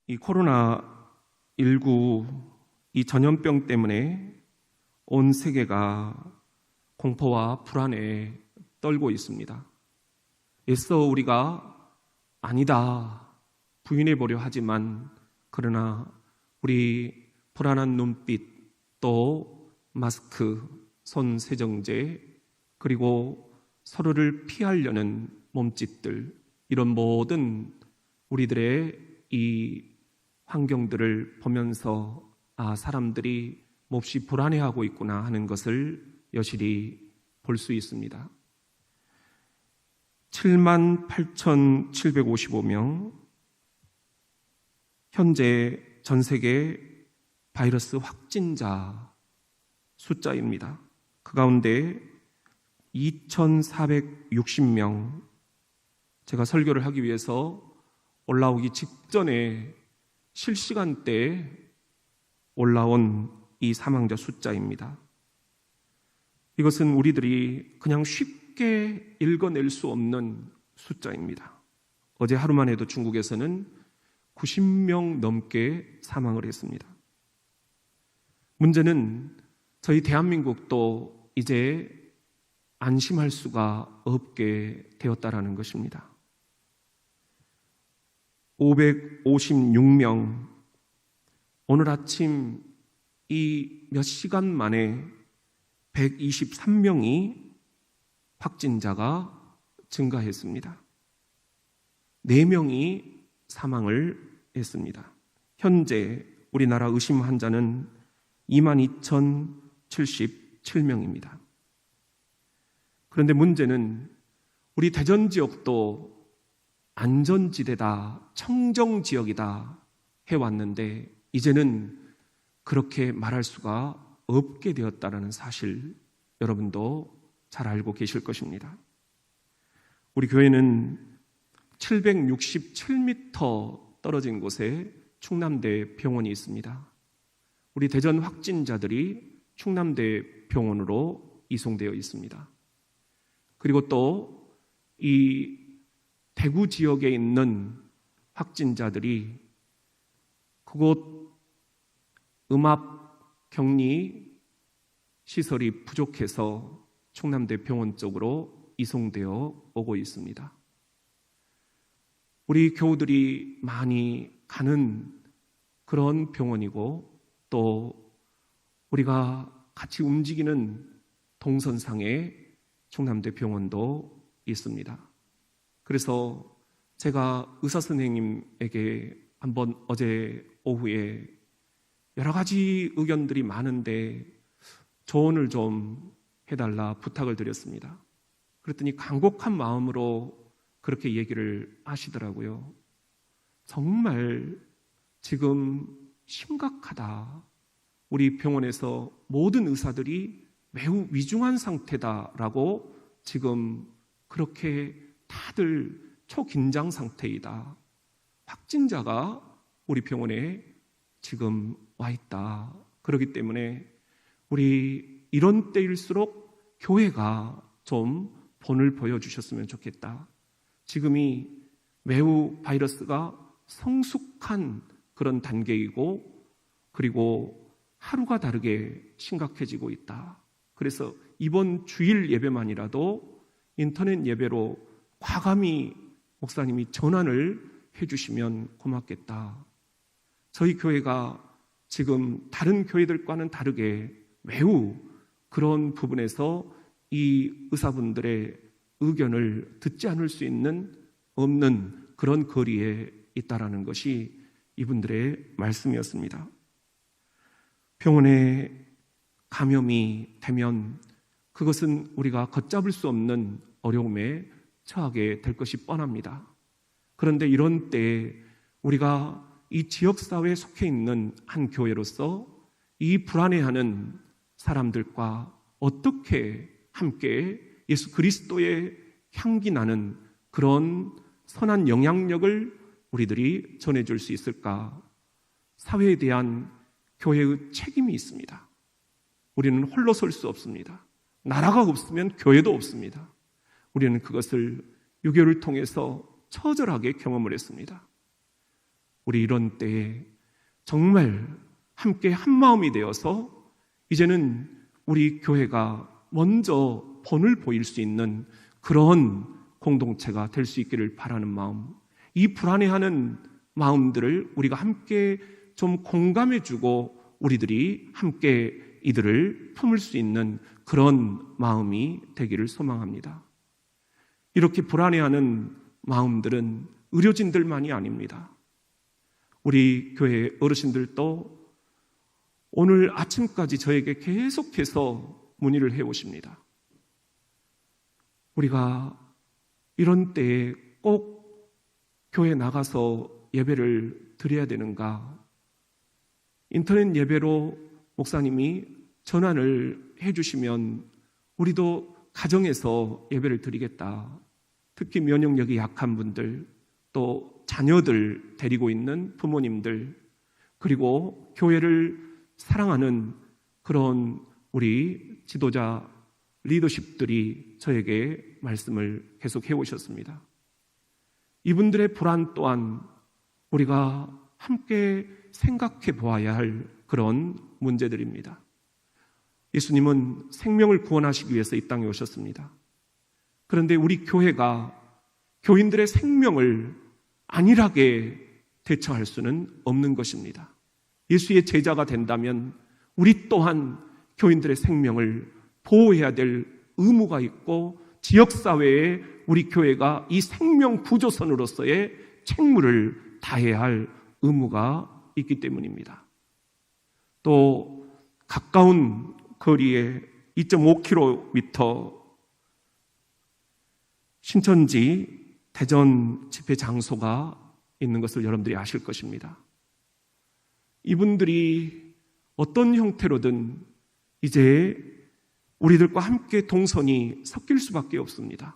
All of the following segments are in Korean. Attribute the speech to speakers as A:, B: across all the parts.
A: 이 코로나19 이 전염병 때문에 온 세계가 공포와 불안에 떨고 있습니다. 애써 우리가 아니다 부인해 보려 하지만 그러나 우리 불안한 눈빛, 또 마스크, 손 세정제, 그리고 서로를 피하려는 몸짓들, 이런 모든 우리들의 이 환경들을 보면서 사람들이 몹시 불안해하고 있구나 하는 것을 여실히 볼 수 있습니다. 78,755명, 현재 전 세계 바이러스 확진자 숫자입니다. 그 가운데 2,460명, 제가 설교를 하기 위해서 올라오기 직전에 실시간대에 올라온 이 사망자 숫자입니다. 이것은 우리들이 그냥 쉽게 읽어낼 수 없는 숫자입니다. 어제 하루만 해도 중국에서는 90명 넘게 사망을 했습니다. 문제는 저희 대한민국도 이제 안심할 수가 없게 되었다라는 것입니다. 556명, 오늘 아침 이 몇 시간 만에 123명이 확진자가 증가했습니다. 4명이 사망을 했습니다. 현재 우리나라 의심 환자는 22,077명입니다. 그런데 문제는 우리 대전 지역도 안전지대다, 청정지역이다 해왔는데 이제는 그렇게 말할 수가 없게 되었다는 사실, 여러분도 잘 알고 계실 것입니다. 우리 교회는 767m 떨어진 곳에 충남대 병원이 있습니다. 우리 대전 확진자들이 충남대 병원으로 이송되어 있습니다. 그리고 또 이 대구 지역에 있는 확진자들이 그곳 음압 격리 시설이 부족해서 충남대 병원 쪽으로 이송되어 오고 있습니다. 우리 교우들이 많이 가는 그런 병원이고 또 우리가 같이 움직이는 동선상에 충남대 병원도 있습니다. 그래서 제가 의사 선생님에게 한번 어제 오후에 여러 가지 의견들이 많은데 조언을 좀 해달라 부탁을 드렸습니다. 그랬더니 간곡한 마음으로 그렇게 얘기를 하시더라고요. 정말 지금 심각하다. 우리 병원에서 모든 의사들이 매우 위중한 상태다라고 지금 그렇게 다들 초긴장 상태이다. 확진자가 우리 병원에 지금 와 있다. 그렇기 때문에 우리 이런 때일수록 교회가 좀 본을 보여주셨으면 좋겠다. 지금이 매우 바이러스가 성숙한 그런 단계이고 그리고 하루가 다르게 심각해지고 있다. 그래서 이번 주일 예배만이라도 인터넷 예배로 과감히 목사님이 전환을 해주시면 고맙겠다. 저희 교회가 지금 다른 교회들과는 다르게 매우 그런 부분에서 이 의사분들의 의견을 듣지 않을 수 없는 그런 거리에 있다라는 것이 이분들의 말씀이었습니다. 병원에 감염이 되면 그것은 우리가 걷잡을 수 없는 어려움에 처하게 될 것이 뻔합니다. 그런데 이런 때에 우리가 이 지역사회에 속해 있는 한 교회로서 이 불안해하는 사람들과 어떻게 함께 예수 그리스도의 향기 나는 그런 선한 영향력을 우리들이 전해줄 수 있을까? 사회에 대한 교회의 책임이 있습니다. 우리는 홀로 설 수 없습니다. 나라가 없으면 교회도 없습니다. 우리는 그것을 유교를 통해서 처절하게 경험을 했습니다. 우리 이런 때에 정말 함께 한마음이 되어서 이제는 우리 교회가 먼저 본을 보일 수 있는 그런 공동체가 될 수 있기를 바라는 마음, 이 불안해하는 마음들을 우리가 함께 좀 공감해주고 우리들이 함께 이들을 품을 수 있는 그런 마음이 되기를 소망합니다. 이렇게 불안해하는 마음들은 의료진들만이 아닙니다. 우리 교회 어르신들도 오늘 아침까지 저에게 계속해서 문의를 해오십니다. 우리가 이런 때에 꼭 교회 나가서 예배를 드려야 되는가? 인터넷 예배로 목사님이 전환을 해주시면 우리도 가정에서 예배를 드리겠다. 특히 면역력이 약한 분들, 또 자녀들 데리고 있는 부모님들, 그리고 교회를 사랑하는 그런 우리 지도자 리더십들이 저에게 말씀을 계속 해오셨습니다. 이분들의 불안 또한 우리가 함께 생각해 보아야 할 그런 문제들입니다. 예수님은 생명을 구원하시기 위해서 이 땅에 오셨습니다. 그런데 우리 교회가 교인들의 생명을 안일하게 대처할 수는 없는 것입니다. 예수의 제자가 된다면 우리 또한 교인들의 생명을 보호해야 될 의무가 있고 지역사회에 우리 교회가 이 생명 구조선으로서의 책무를 다해야 할 의무가 있기 때문입니다. 또 가까운 거리에 2.5km 신천지 대전 집회 장소가 있는 것을 여러분들이 아실 것입니다. 이분들이 어떤 형태로든 이제 우리들과 함께 동선이 섞일 수밖에 없습니다.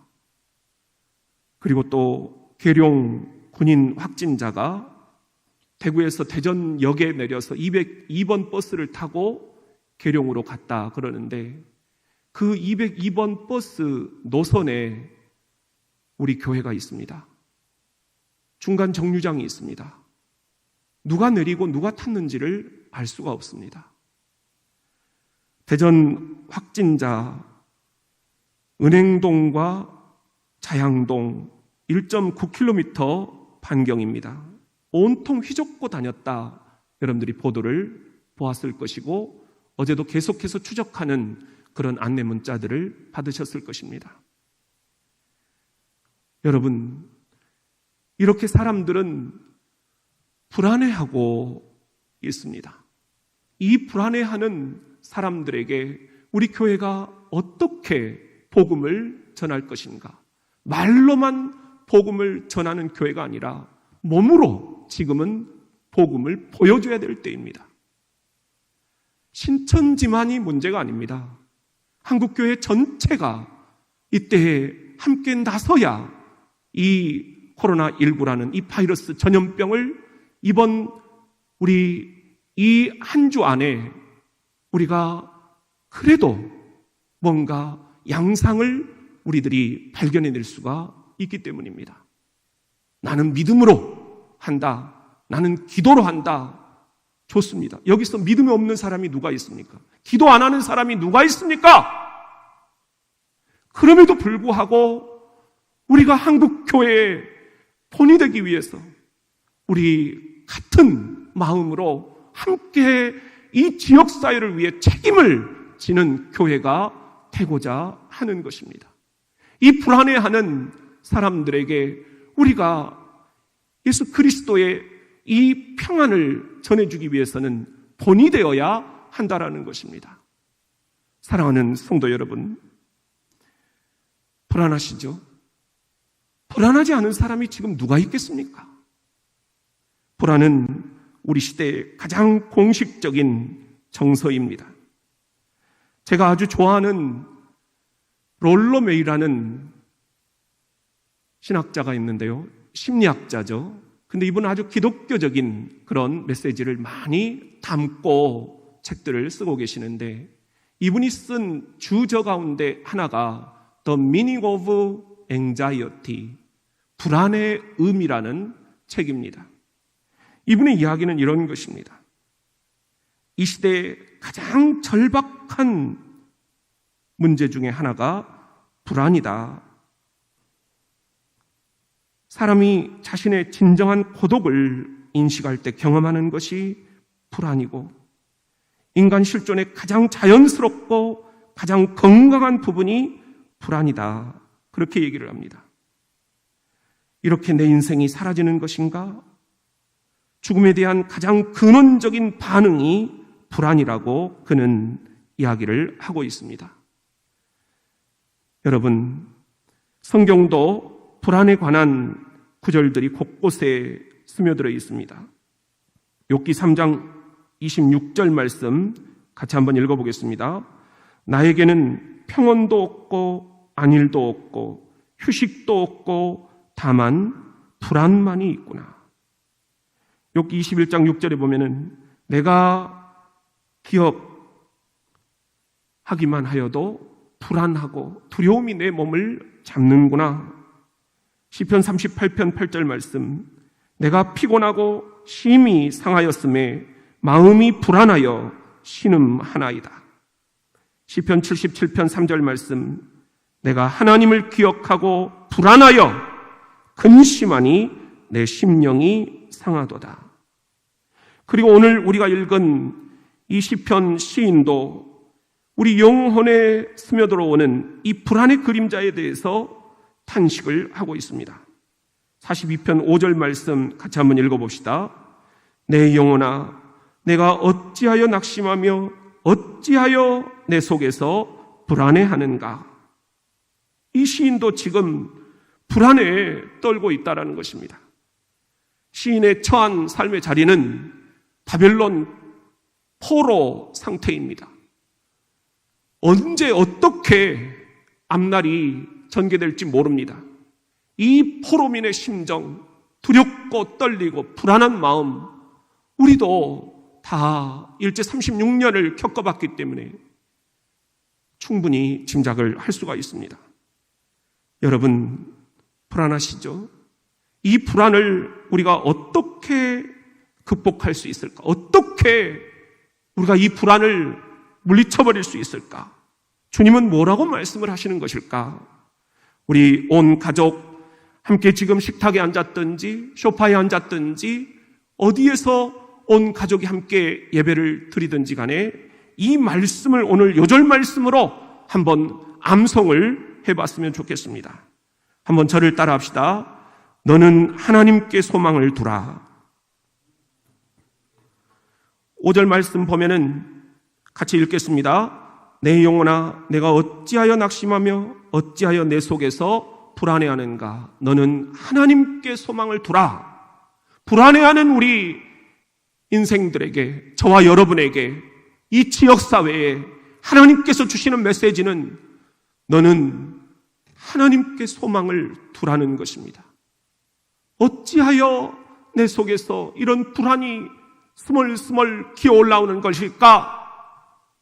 A: 그리고 또 계룡 군인 확진자가 대구에서 대전역에 내려서 202번 버스를 타고 계룡으로 갔다 그러는데 그 202번 버스 노선에 우리 교회가 있습니다. 중간 정류장이 있습니다. 누가 내리고 누가 탔는지를 알 수가 없습니다. 대전 확진자 은행동과 자양동 1.9km 반경입니다. 온통 휘젓고 다녔다. 여러분들이 보도를 보았을 것이고 어제도 계속해서 추적하는 그런 안내 문자들을 받으셨을 것입니다. 여러분, 이렇게 사람들은 불안해하고 있습니다. 이 불안해하는 사람들에게 우리 교회가 어떻게 복음을 전할 것인가? 말로만 복음을 전하는 교회가 아니라 몸으로 지금은 복음을 보여줘야 될 때입니다. 신천지만이 문제가 아닙니다. 한국교회 전체가 이때에 함께 나서야 이 코로나19라는 이 바이러스 전염병을 이번 우리 이 한 주 안에 우리가 그래도 뭔가 양상을 우리들이 발견해낼 수가 있기 때문입니다. 나는 믿음으로 한다. 나는 기도로 한다. 좋습니다. 여기서 믿음이 없는 사람이 누가 있습니까? 기도 안 하는 사람이 누가 있습니까? 그럼에도 불구하고 우리가 한국교회의 본이 되기 위해서 우리 같은 마음으로 함께 이 지역사회를 위해 책임을 지는 교회가 되고자 하는 것입니다. 이 불안해하는 사람들에게 우리가 예수 그리스도의 이 평안을 전해주기 위해서는 본이 되어야 한다라는 것입니다. 사랑하는 성도 여러분, 불안하시죠? 불안하지 않은 사람이 지금 누가 있겠습니까? 불안은 우리 시대의 가장 공식적인 정서입니다. 제가 아주 좋아하는 롤로메이라는 신학자가 있는데요. 심리학자죠. 근데 이분은 아주 기독교적인 그런 메시지를 많이 담고 책들을 쓰고 계시는데 이분이 쓴 주저 가운데 하나가 The Meaning of Anxiety, 불안의 의미라는 책입니다. 이분의 이야기는 이런 것입니다. 이 시대의 가장 절박한 문제 중에 하나가 불안이다. 사람이 자신의 진정한 고독을 인식할 때 경험하는 것이 불안이고, 인간 실존의 가장 자연스럽고 가장 건강한 부분이 불안이다. 그렇게 얘기를 합니다. 이렇게 내 인생이 사라지는 것인가? 죽음에 대한 가장 근원적인 반응이 불안이라고 그는 이야기를 하고 있습니다. 여러분, 성경도 불안에 관한 구절들이 곳곳에 스며들어 있습니다. 욥기 3장 26절 말씀 같이 한번 읽어보겠습니다. 나에게는 평온도 없고 안일도 없고 휴식도 없고 다만 불안만이 있구나. 욥기 21장 6절에 보면은 내가 기억하기만 하여도 불안하고 두려움이 내 몸을 잡는구나. 시편 38편 8절 말씀, 내가 피곤하고 심히 상하였음에 마음이 불안하여 신음하나이다. 시편 77편 3절 말씀, 내가 하나님을 기억하고 불안하여 근심하니 내 심령이 상하도다. 그리고 오늘 우리가 읽은 이 시편 시인도 우리 영혼에 스며들어오는 이 불안의 그림자에 대해서 탄식을 하고 있습니다. 42편 5절 말씀 같이 한번 읽어봅시다. 내 영혼아, 내가 어찌하여 낙심하며 어찌하여 내 속에서 불안해하는가. 이 시인도 지금 불안에 떨고 있다는 것입니다. 시인의 처한 삶의 자리는 바벨론 포로 상태입니다. 언제 어떻게 앞날이 전개될지 모릅니다. 이 포로민의 심정, 두렵고 떨리고 불안한 마음, 우리도 다 일제 36년을 겪어봤기 때문에 충분히 짐작을 할 수가 있습니다. 여러분, 불안하시죠? 이 불안을 우리가 어떻게 극복할 수 있을까? 어떻게 우리가 이 불안을 물리쳐버릴 수 있을까? 주님은 뭐라고 말씀을 하시는 것일까? 우리 온 가족 함께 지금 식탁에 앉았든지 소파에 앉았든지 어디에서 온 가족이 함께 예배를 드리든지 간에 이 말씀을 오늘 요절 말씀으로 한번 암송을 해봤으면 좋겠습니다. 한번 저를 따라 합시다. 너는 하나님께 소망을 두라. 5절 말씀 보면은 같이 읽겠습니다. 내 영혼아, 내가 어찌하여 낙심하며 어찌하여 내 속에서 불안해하는가. 너는 하나님께 소망을 두라. 불안해하는 우리 인생들에게, 저와 여러분에게, 이 지역사회에 하나님께서 주시는 메시지는 너는 하나님께 소망을 두라는 것입니다. 어찌하여 내 속에서 이런 불안이 스멀스멀 기어올라오는 것일까?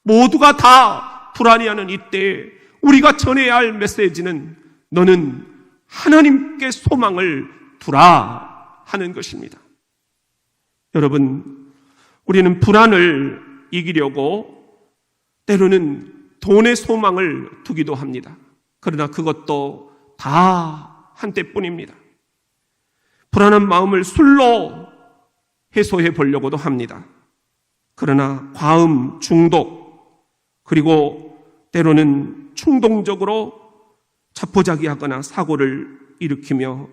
A: 모두가 다 불안해하는 이때에 우리가 전해야 할 메시지는 너는 하나님께 소망을 두라 하는 것입니다. 여러분, 우리는 불안을 이기려고 때로는 돈의 소망을 두기도 합니다. 그러나 그것도 다 한때뿐입니다. 불안한 마음을 술로 해소해 보려고도 합니다. 그러나 과음, 중독, 그리고 때로는 충동적으로 자포자기하거나 사고를 일으키며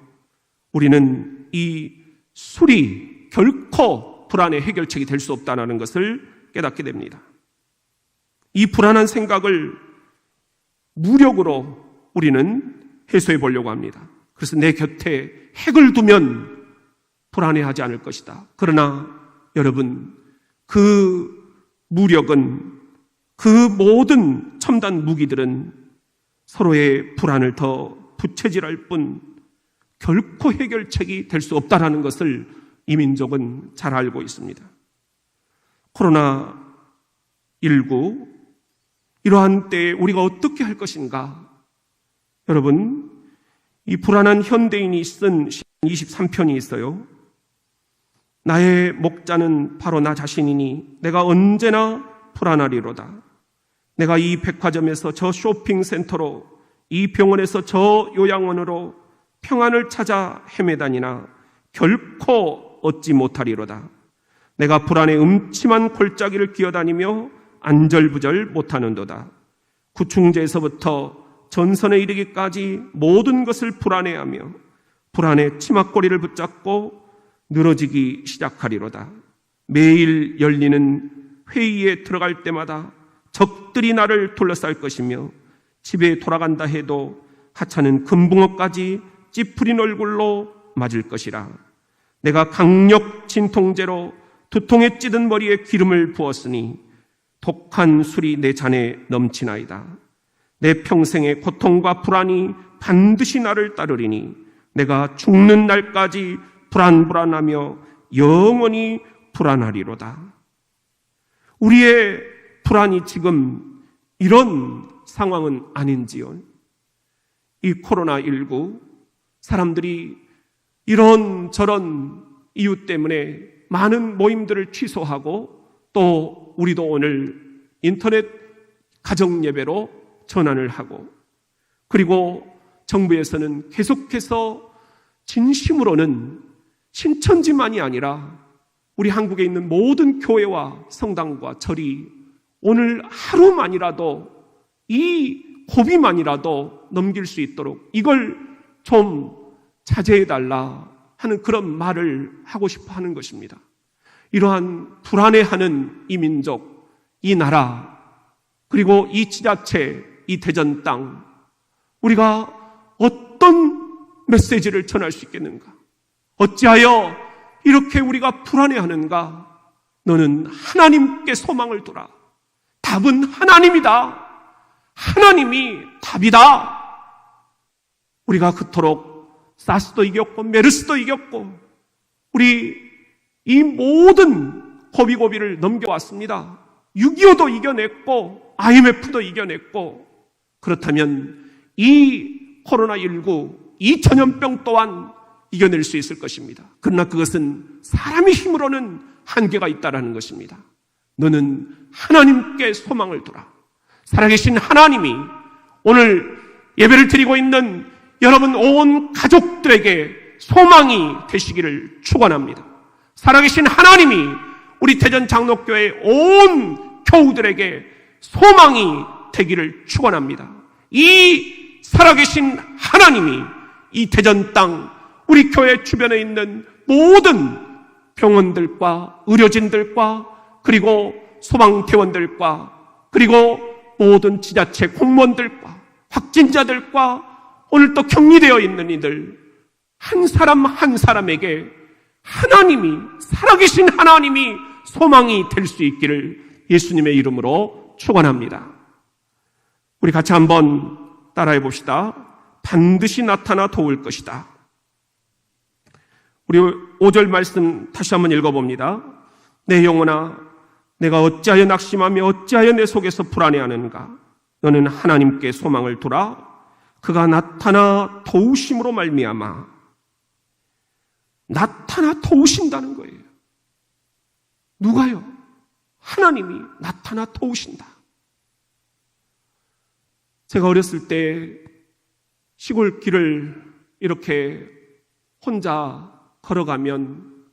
A: 우리는 이 술이 결코 불안의 해결책이 될 수 없다는 것을 깨닫게 됩니다. 이 불안한 생각을 무력으로 우리는 해소해 보려고 합니다. 그래서 내 곁에 핵을 두면 불안해하지 않을 것이다. 그러나 여러분, 그 무력은, 그 모든 첨단 무기들은 서로의 불안을 더 부채질할 뿐 결코 해결책이 될 수 없다는 것을 이 민족은 잘 알고 있습니다. 코로나19, 이러한 때에 우리가 어떻게 할 것인가? 여러분, 이 불안한 현대인이 쓴 시편 23편이 있어요. 나의 목자는 바로 나 자신이니 내가 언제나 불안하리로다. 내가 이 백화점에서 저 쇼핑센터로, 이 병원에서 저 요양원으로 평안을 찾아 헤매다니나 결코 얻지 못하리로다. 내가 불안의 음침한 골짜기를 기어다니며 안절부절 못하는도다. 구충제에서부터 전선에 이르기까지 모든 것을 불안해하며 불안의 치맛거리를 붙잡고 늘어지기 시작하리로다. 매일 열리는 회의에 들어갈 때마다 적들이 나를 둘러쌀 것이며 집에 돌아간다 해도 하찮은 금붕어까지 찌푸린 얼굴로 맞을 것이라. 내가 강력 진통제로 두통에 찌든 머리에 기름을 부었으니 독한 술이 내 잔에 넘치나이다. 내 평생의 고통과 불안이 반드시 나를 따르리니 내가 죽는 날까지 불안하며 영원히 불안하리로다. 우리의 불안이 지금 이런 상황은 아닌지요? 이 코로나19 사람들이 이런저런 이유 때문에 많은 모임들을 취소하고 또 우리도 오늘 인터넷 가정예배로 전환을 하고, 그리고 정부에서는 계속해서 진심으로는 신천지만이 아니라 우리 한국에 있는 모든 교회와 성당과 절이 오늘 하루만이라도 이 고비만이라도 넘길 수 있도록 이걸 좀 자제해달라 하는 그런 말을 하고 싶어 하는 것입니다. 이러한 불안해하는 이 민족, 이 나라, 그리고 이 지자체, 이 대전 땅, 우리가 어떤 메시지를 전할 수 있겠는가? 어찌하여 이렇게 우리가 불안해하는가? 너는 하나님께 소망을 두라. 답은 하나님이다. 하나님이 답이다. 우리가 그토록 사스도 이겼고 메르스도 이겼고 우리 이 모든 고비고비를 넘겨왔습니다. 6.25도 이겨냈고 IMF도 이겨냈고, 그렇다면 이 코로나19, 이 전염병 또한 이겨낼 수 있을 것입니다. 그러나 그것은 사람의 힘으로는 한계가 있다는 것입니다. 너는 하나님께 소망을 두라. 살아계신 하나님이 오늘 예배를 드리고 있는 여러분 온 가족들에게 소망이 되시기를 축원합니다. 살아계신 하나님이 우리 대전 장로교회 온 교우들에게 소망이 되기를 축원합니다. 이 살아계신 하나님이 이 대전 땅 우리 교회 주변에 있는 모든 병원들과 의료진들과 그리고 소방대원들과 그리고 모든 지자체 공무원들과 확진자들과 오늘 또 격리되어 있는 이들 한 사람 한 사람에게 하나님이, 살아계신 하나님이 소망이 될 수 있기를 예수님의 이름으로 축원합니다. 우리 같이 한번 따라해 봅시다. 반드시 나타나 도울 것이다. 우리 5절 말씀 다시 한번 읽어봅니다. 내 영혼아, 내가 어찌하여 낙심하며 어찌하여 내 속에서 불안해하는가? 너는 하나님께 소망을 두라. 그가 나타나 도우심으로 말미암아. 나타나 도우신다는 거예요. 누가요? 하나님이 나타나 도우신다. 제가 어렸을 때 시골 길을 이렇게 혼자 걸어가면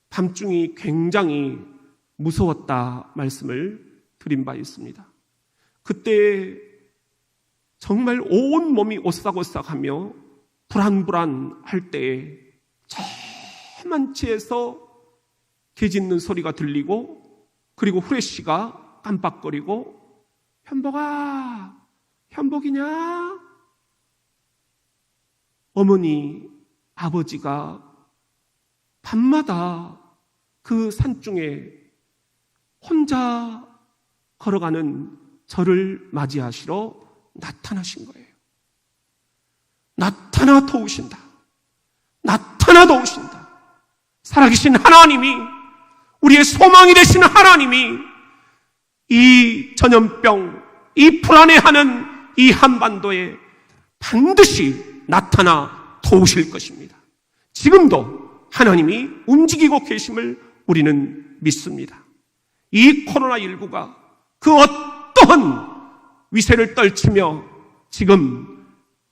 A: 밤중이 굉장히 무서웠다 말씀을 드린 바 있습니다. 그때 정말 온 몸이 오싹오싹하며 불안불안할 때에 저만치에서 개 짖는 소리가 들리고 그리고 후레쉬가 깜빡거리고 현복아, 현복이냐? 어머니, 아버지가 밤마다 그 산중에 혼자 걸어가는 저를 맞이하시러 나타나신 거예요. 나타나 도우신다. 나타나 도우신다. 살아계신 하나님이, 우리의 소망이 되시는 하나님이 이 전염병, 이 불안해하는 이 한반도에 반드시 나타나 도우실 것입니다. 지금도 하나님이 움직이고 계심을 우리는 믿습니다. 이 코로나19가 그 어떠한 위세를 떨치며 지금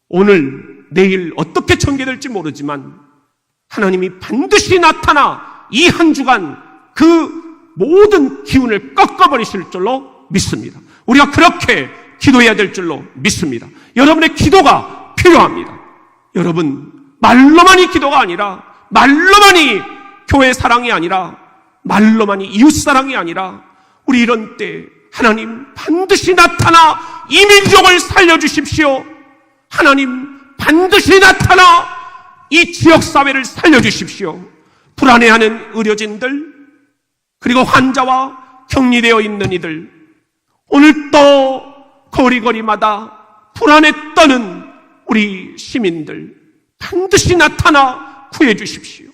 A: 오늘 내일 어떻게 전개될지 모르지만 하나님이 반드시 나타나 이 한 주간 그 모든 기운을 꺾어버리실 줄로 믿습니다. 우리가 그렇게 기도해야 될 줄로 믿습니다. 여러분의 기도가 필요합니다. 여러분, 말로만이 기도가 아니라, 말로만이 교회 사랑이 아니라, 말로만이 이웃 사랑이 아니라, 우리 이런 때 하나님 반드시 나타나 이 민족을 살려주십시오. 하나님 반드시 나타나 이 지역사회를 살려주십시오. 불안해하는 의료진들, 그리고 환자와 격리되어 있는 이들, 오늘 또 거리거리마다 불안에 떠는 우리 시민들 반드시 나타나 구해 주십시오.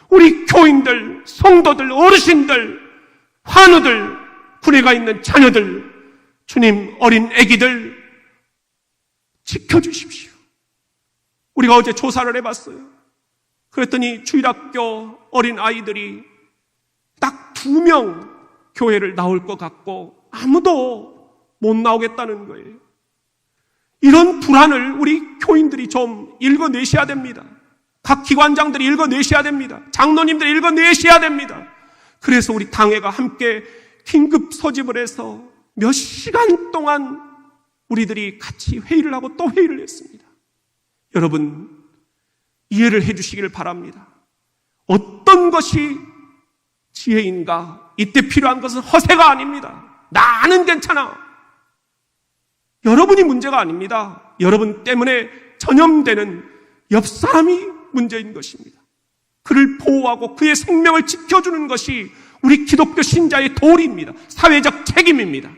A: 우리 교인들, 성도들, 어르신들, 환우들, 군에 가 있는 자녀들, 주님 어린 아기들 지켜주십시오. 우리가 어제 조사를 해봤어요. 그랬더니 주일학교 어린 아이들이 딱 2명 교회를 나올 것 같고 아무도 못 나오겠다는 거예요. 이런 불안을 우리 교인들이 좀 읽어내셔야 됩니다. 각 기관장들이 읽어내셔야 됩니다. 장로님들이 읽어내셔야 됩니다. 그래서 우리 당회가 함께 긴급 소집을 해서 몇 시간 동안 우리들이 같이 회의를 하고 또 회의를 했습니다. 여러분, 이해를 해주시기를 바랍니다. 어떤 것이 지혜인가? 이때 필요한 것은 허세가 아닙니다. 나는 괜찮아. 여러분이 문제가 아닙니다. 여러분 때문에 전염되는 옆 사람이 문제인 것입니다. 그를 보호하고 그의 생명을 지켜주는 것이 우리 기독교 신자의 도리입니다. 사회적 책임입니다.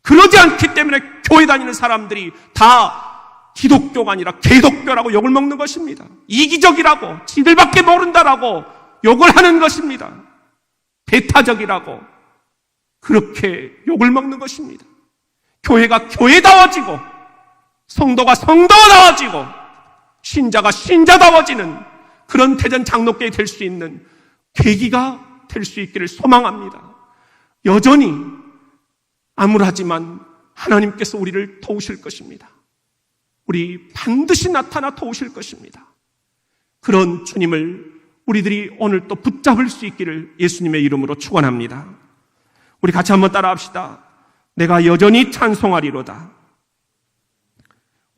A: 그러지 않기 때문에 교회 다니는 사람들이 다 기독교가 아니라 개독교라고 욕을 먹는 것입니다. 이기적이라고, 지들밖에 모른다라고 욕을 하는 것입니다. 배타적이라고 그렇게 욕을 먹는 것입니다. 교회가 교회다워지고, 성도가 성도다워지고, 신자가 신자다워지는 그런 대전 장로교회 될 수 있는 계기가 될 수 있기를 소망합니다. 여전히 암울하지만 하나님께서 우리를 도우실 것입니다. 우리 반드시 나타나 도우실 것입니다. 그런 주님을 우리들이 오늘 또 붙잡을 수 있기를 예수님의 이름으로 축원합니다. 우리 같이 한번 따라합시다. 내가 여전히 찬송하리로다.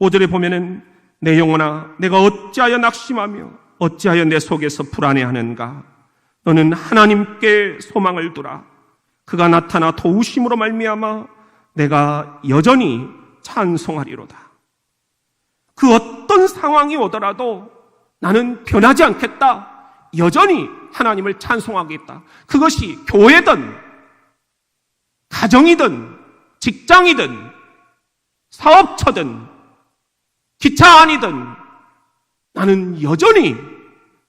A: 5절에 보면은 내 영혼아 내가 어찌하여 낙심하며 어찌하여 내 속에서 불안해하는가. 너는 하나님께 소망을 두라. 그가 나타나 도우심으로 말미암아 내가 여전히 찬송하리로다. 그 어떤 상황이 오더라도 나는 변하지 않겠다. 여전히 하나님을 찬송하겠다. 그것이 교회든 가정이든 직장이든 사업처든 기차 안이든 나는 여전히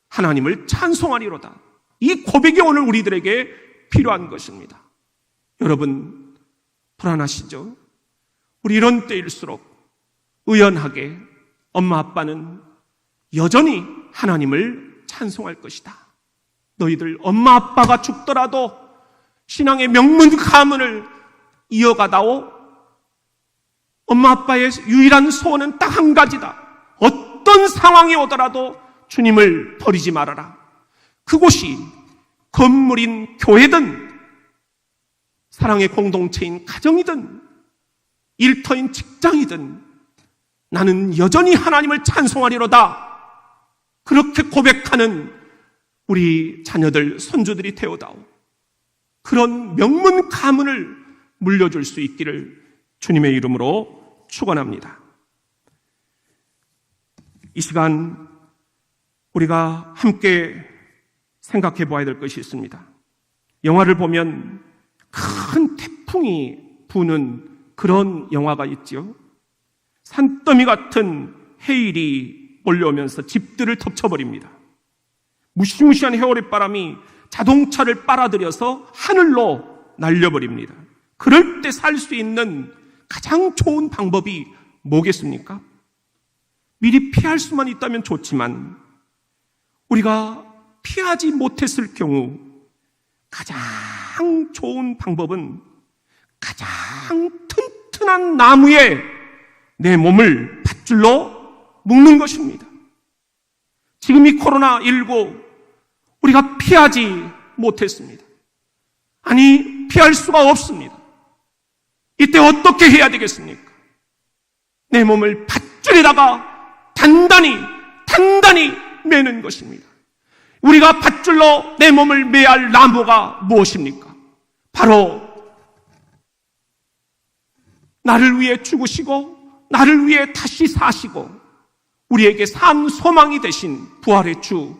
A: 하나님을 찬송하리로다. 이 고백이 오늘 우리들에게 필요한 것입니다. 여러분, 불안하시죠? 우리 이런 때일수록 의연하게 엄마 아빠는 여전히 하나님을 찬송할 것이다. 너희들 엄마 아빠가 죽더라도 신앙의 명문 가문을 이어가다오. 엄마 아빠의 유일한 소원은 딱 한 가지다. 어떤 상황이 오더라도 주님을 버리지 말아라. 그곳이 건물인 교회든 사랑의 공동체인 가정이든 일터인 직장이든 나는 여전히 하나님을 찬송하리로다. 그렇게 고백하는 우리 자녀들, 손주들이 되어다오. 그런 명문 가문을 물려줄 수 있기를 주님의 이름으로 축원합니다. 이 시간 우리가 함께 생각해 보아야 될 것이 있습니다. 영화를 보면 큰 태풍이 부는 그런 영화가 있죠. 산더미 같은 해일이 몰려오면서 집들을 덮쳐버립니다. 무시무시한 해오리바람이 자동차를 빨아들여서 하늘로 날려버립니다. 그럴 때 살 수 있는 가장 좋은 방법이 뭐겠습니까? 미리 피할 수만 있다면 좋지만 우리가 피하지 못했을 경우 가장 좋은 방법은 가장 튼튼한 나무에 내 몸을 밧줄로 묶는 것입니다. 지금 이 코로나19 우리가 피하지 못했습니다. 아니, 피할 수가 없습니다. 이때 어떻게 해야 되겠습니까? 내 몸을 밧줄에다가 단단히 매는 것입니다. 우리가 밧줄로 내 몸을 매야 할 나무가 무엇입니까? 바로 나를 위해 죽으시고 나를 위해 다시 사시고 우리에게 산 소망이 되신 부활의 주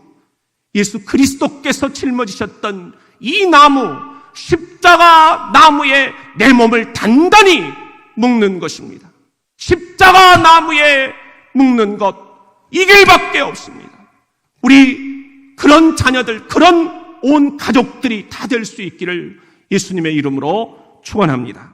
A: 예수 그리스도께서 짊어지셨던 이 나무, 십자가 나무에 내 몸을 단단히 묶는 것입니다. 십자가 나무에 묶는 것, 이 길밖에 없습니다. 우리 그런 자녀들, 그런 온 가족들이 다 될 수 있기를 예수님의 이름으로 축원합니다.